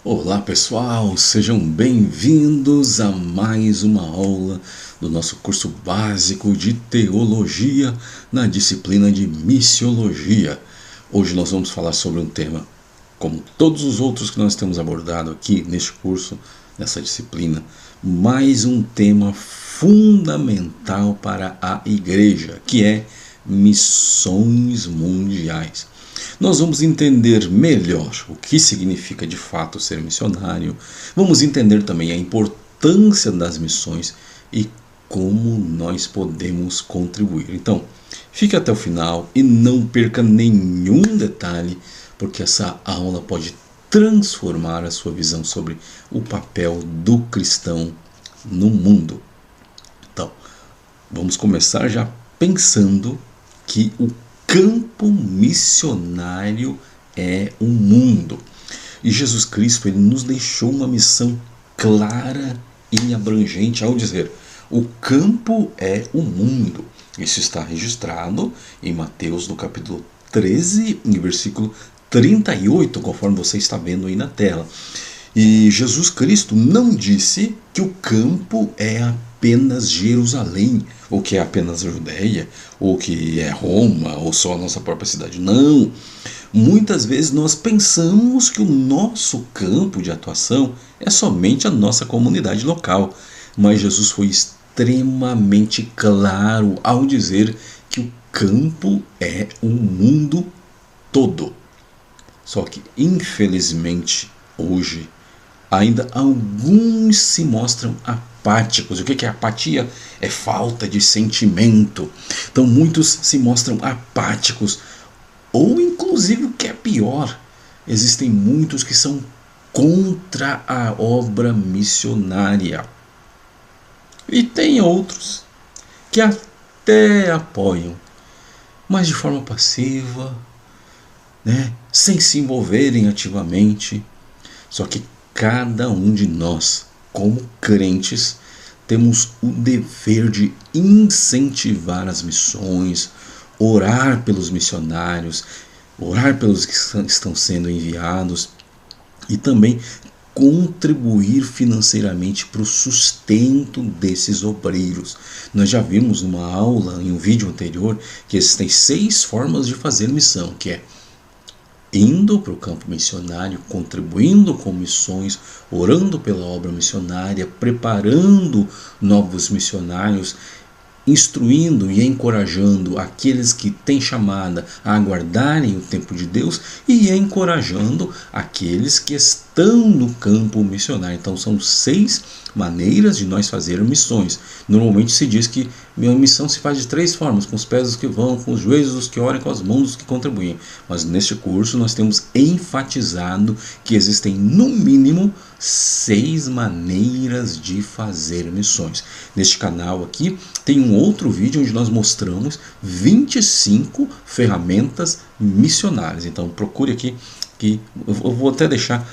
Olá pessoal, sejam bem-vindos a mais uma aula do nosso curso básico de Teologia na disciplina de Missiologia. Hoje nós vamos falar sobre um tema, como todos os outros que nós temos abordado aqui neste curso, nessa disciplina, mais um tema fundamental para a igreja, que é missões mundiais. Nós vamos entender melhor o que significa de fato ser missionário, vamos entender também a importância das missões e como nós podemos contribuir. Então, fique até o final e não perca nenhum detalhe, porque essa aula pode transformar a sua visão sobre o papel do cristão no mundo. Então, vamos começar já pensando que o campo missionário é o mundo. E Jesus Cristo ele nos deixou uma missão clara e abrangente ao dizer: o campo é o mundo. Isso está registrado em Mateus no capítulo 13, em versículo 38, conforme você está vendo aí na tela. E Jesus Cristo não disse que o campo é apenas Jerusalém, ou que é apenas a Judéia, ou que é Roma, ou só a nossa própria cidade. Não! Muitas vezes nós pensamos que o nosso campo de atuação é somente a nossa comunidade local, mas Jesus foi extremamente claro ao dizer que o campo é o mundo todo. Só que, infelizmente, hoje, ainda alguns se mostram apáticos. O que é apatia? É falta de sentimento. Então muitos se mostram apáticos. Ou inclusive o que é pior, existem muitos que são contra a obra missionária. E tem outros que até apoiam, mas de forma passiva, sem se envolverem ativamente. Só que cada um de nós, como crentes, temos o dever de incentivar as missões, orar pelos missionários, orar pelos que estão sendo enviados e também contribuir financeiramente para o sustento desses obreiros. Nós já vimos numa aula, em um vídeo anterior, que existem 6 formas de fazer missão, que é indo para o campo missionário, contribuindo com missões, orando pela obra missionária, preparando novos missionários, instruindo e encorajando aqueles que têm chamada a aguardarem o tempo de Deus e encorajando aqueles que estão no campo missionário. Então são 6 maneiras de nós fazer missões. Normalmente se diz que a missão se faz de 3 formas: com os pés dos que vão, com os joelhos dos que oram, com as mãos dos que contribuem. Mas neste curso nós temos enfatizado que existem no mínimo 6 maneiras de fazer missões. Neste canal aqui tem um outro vídeo onde nós mostramos 25 ferramentas missionárias. Então procure aqui, que eu vou até deixar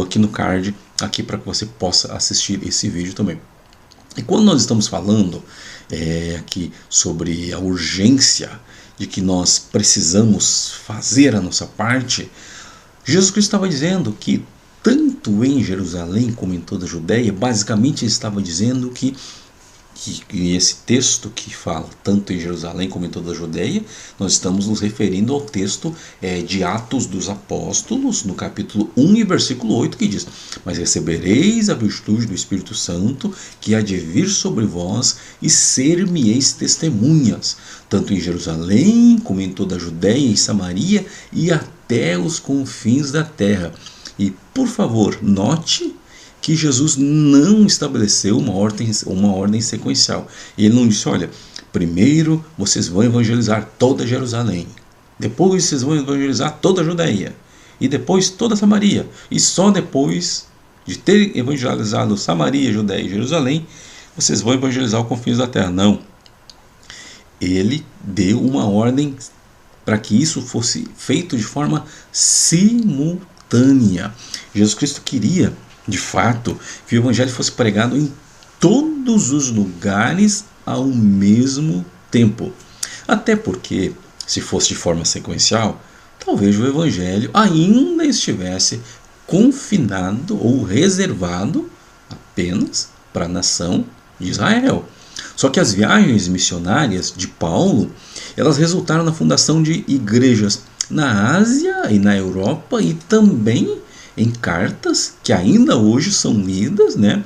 aqui no card aqui para que você possa assistir esse vídeo também. E quando nós estamos falando aqui sobre a urgência de que nós precisamos fazer a nossa parte, Jesus Cristo estava dizendo que tanto em Jerusalém como em toda a Judéia, basicamente ele estava dizendo que esse texto que fala tanto em Jerusalém como em toda a Judéia, nós estamos nos referindo ao texto de Atos dos Apóstolos, no capítulo 1 e versículo 8, que diz: mas recebereis a virtude do Espírito Santo, que há de vir sobre vós, e ser-me-eis testemunhas, tanto em Jerusalém como em toda a Judéia e Samaria, e até os confins da terra. E, por favor, note que Jesus não estabeleceu uma ordem sequencial. Ele não disse: olha, primeiro vocês vão evangelizar toda Jerusalém, depois vocês vão evangelizar toda a Judéia, e depois toda a Samaria, e só depois de ter evangelizado Samaria, Judéia e Jerusalém, vocês vão evangelizar os confins da terra. Não. Ele deu uma ordem para que isso fosse feito de forma simultânea. Jesus Cristo queria, de fato, que o evangelho fosse pregado em todos os lugares ao mesmo tempo. Até porque, se fosse de forma sequencial, talvez o evangelho ainda estivesse confinado ou reservado apenas para a nação de Israel. Só que as viagens missionárias de Paulo, elas resultaram na fundação de igrejas na Ásia e na Europa, e também em cartas que ainda hoje são lidas, né?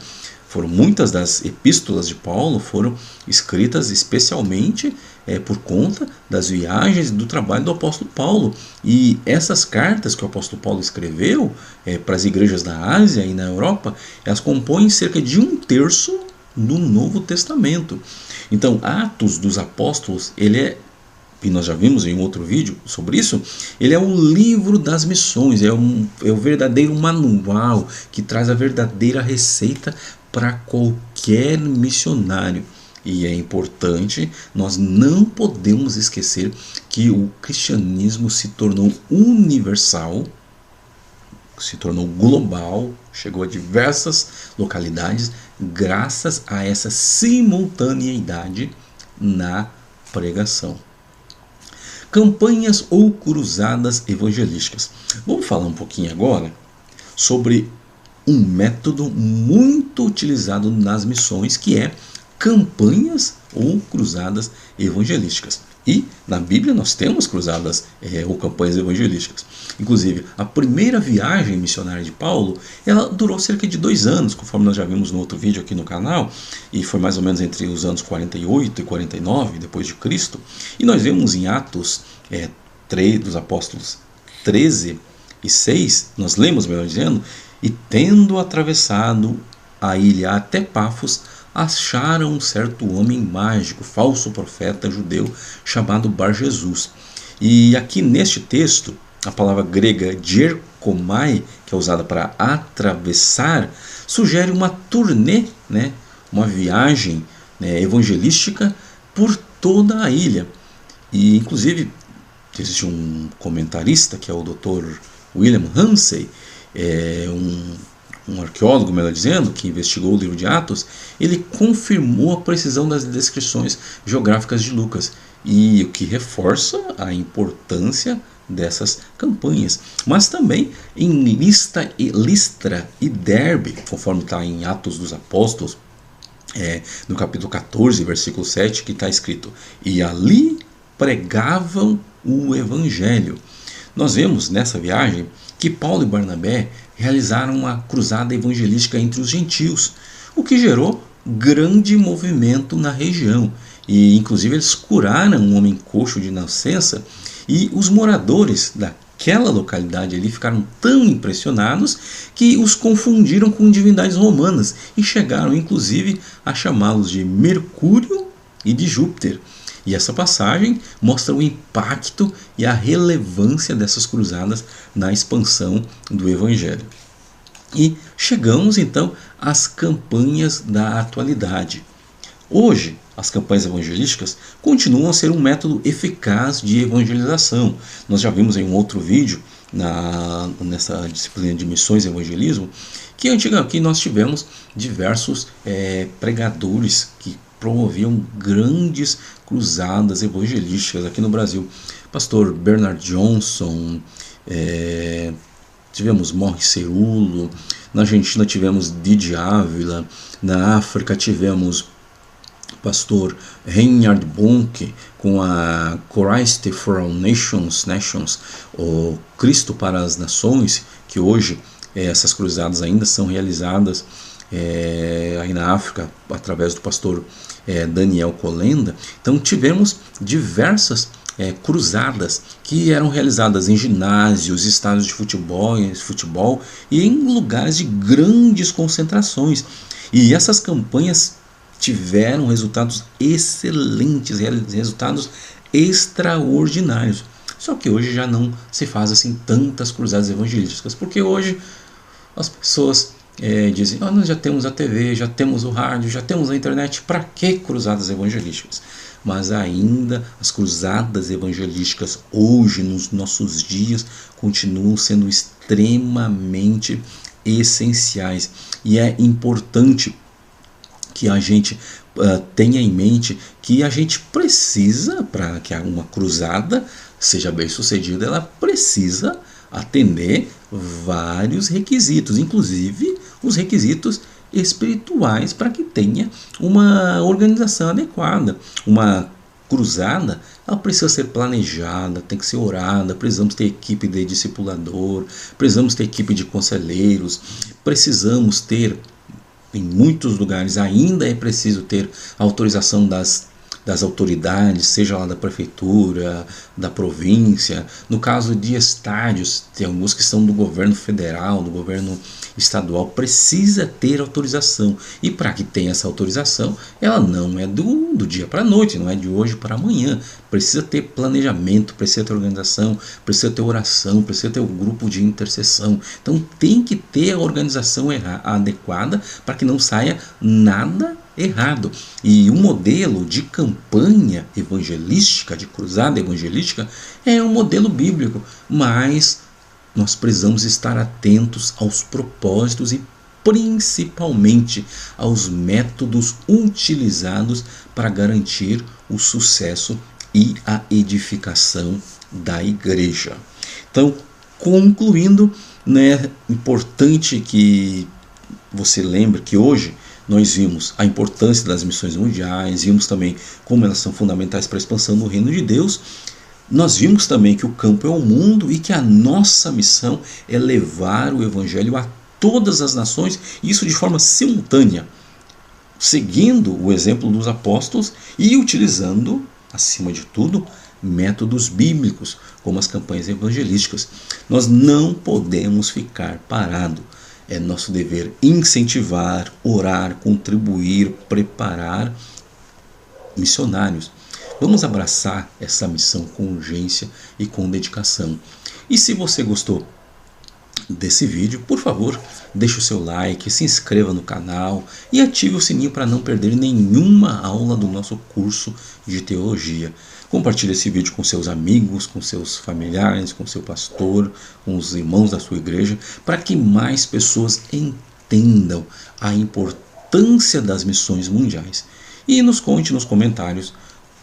Foram muitas das epístolas de Paulo foram escritas especialmente por conta das viagens e do trabalho do apóstolo Paulo. E essas cartas que o apóstolo Paulo escreveu para as igrejas da Ásia e na Europa, elas compõem cerca de 1/3 do Novo Testamento. Então, Atos dos Apóstolos, ele é, e nós já vimos em um outro vídeo sobre isso, ele é um livro das missões, é o verdadeiro manual que traz a verdadeira receita para qualquer missionário. E é importante, nós não podemos esquecer que o cristianismo se tornou universal, se tornou global, chegou a diversas localidades graças a essa simultaneidade na pregação. Campanhas ou cruzadas evangelísticas. Vamos falar um pouquinho agora sobre um método muito utilizado nas missões, que é campanhas ou cruzadas evangelísticas. E na Bíblia nós temos cruzadas ou campanhas evangelísticas. Inclusive, a primeira viagem missionária de Paulo, ela durou cerca de 2 anos, conforme nós já vimos no outro vídeo aqui no canal, e foi mais ou menos entre os anos 48 e 49 depois de Cristo. E nós vemos em Atos 3 dos Apóstolos 13 e 6, nós lemos, melhor dizendo, e tendo atravessado a ilha até Pafos, acharam um certo homem mágico, falso profeta judeu, chamado Bar Jesus. E aqui neste texto, a palavra grega dierkomai, que é usada para atravessar, sugere uma turnê, né, uma viagem, né, evangelística por toda a ilha. E inclusive existe um comentarista, que é o Dr. William Hunsey, um arqueólogo, melhor dizendo, que investigou o livro de Atos. Ele confirmou a precisão das descrições geográficas de Lucas, e o que reforça a importância dessas campanhas. Mas também em Listra e Derbe, conforme está em Atos dos Apóstolos, no capítulo 14, versículo 7, que está escrito: e ali pregavam o Evangelho. Nós vemos nessa viagem que Paulo e Barnabé realizaram uma cruzada evangelística entre os gentios, o que gerou grande movimento na região. E inclusive eles curaram um homem coxo de nascença, e os moradores daquela localidade ali ficaram tão impressionados que os confundiram com divindades romanas e chegaram inclusive a chamá-los de Mercúrio e de Júpiter. E essa passagem mostra o impacto e a relevância dessas cruzadas na expansão do Evangelho. E chegamos então às campanhas da atualidade. Hoje, as campanhas evangelísticas continuam a ser um método eficaz de evangelização. Nós já vimos em um outro vídeo, nessa disciplina de missões e evangelismo, que nós tivemos diversos pregadores que promoviam grandes cruzadas evangelísticas aqui no Brasil. Pastor Bernard Johnson, tivemos Morris Cerulo, na Argentina tivemos Didi Ávila, na África tivemos pastor Reinhard Bonke com a Christ for All Nations, o Cristo para as Nações, que hoje essas cruzadas ainda são realizadas aí na África através do pastor Daniel Kolenda. Então tivemos diversas cruzadas que eram realizadas em ginásios, estádios de futebol e em lugares de grandes concentrações. E essas campanhas tiveram resultados excelentes, resultados extraordinários. Só que hoje já não se faz assim tantas cruzadas evangelísticas, porque hoje as pessoas dizem: nós já temos a TV, já temos o rádio, já temos a internet, para que cruzadas evangelísticas? Mas ainda as cruzadas evangelísticas hoje, nos nossos dias, continuam sendo extremamente essenciais. E é importante que a gente tenha em mente que a gente precisa, para que uma cruzada seja bem sucedida, ela precisa atender vários requisitos, inclusive os requisitos espirituais para que tenha uma organização adequada. Uma cruzada, ela precisa ser planejada, tem que ser orada, precisamos ter equipe de discipulador, precisamos ter equipe de conselheiros, precisamos ter, em muitos lugares ainda é preciso ter autorização das autoridades, seja lá da prefeitura, da província. No caso de estádios, tem alguns que são do governo federal, do governo estadual, precisa ter autorização. E para que tenha essa autorização, ela não é do dia para a noite, não é de hoje para amanhã. Precisa ter planejamento, precisa ter organização, precisa ter oração, precisa ter um grupo de intercessão. Então tem que ter a organização adequada para que não saia nada errado. E o modelo de campanha evangelística, de cruzada evangelística, é um modelo bíblico, mas nós precisamos estar atentos aos propósitos e principalmente aos métodos utilizados para garantir o sucesso e a edificação da igreja. Então, concluindo, é importante que você lembre que hoje nós vimos a importância das missões mundiais, vimos também como elas são fundamentais para a expansão do reino de Deus. Nós vimos também que o campo é o mundo e que a nossa missão é levar o evangelho a todas as nações, e isso de forma simultânea, seguindo o exemplo dos apóstolos e utilizando, acima de tudo, métodos bíblicos, como as campanhas evangelísticas. Nós não podemos ficar parados. É nosso dever incentivar, orar, contribuir, preparar missionários. Vamos abraçar essa missão com urgência e com dedicação. E se você gostou desse vídeo, por favor, deixe o seu like, se inscreva no canal e ative o sininho para não perder nenhuma aula do nosso curso de teologia. Compartilhe esse vídeo com seus amigos, com seus familiares, com seu pastor, com os irmãos da sua igreja, para que mais pessoas entendam a importância das missões mundiais. E nos conte nos comentários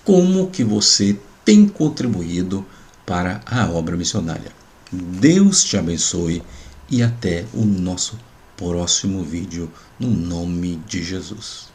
como que você tem contribuído para a obra missionária. Deus te abençoe e até o nosso próximo vídeo, no nome de Jesus.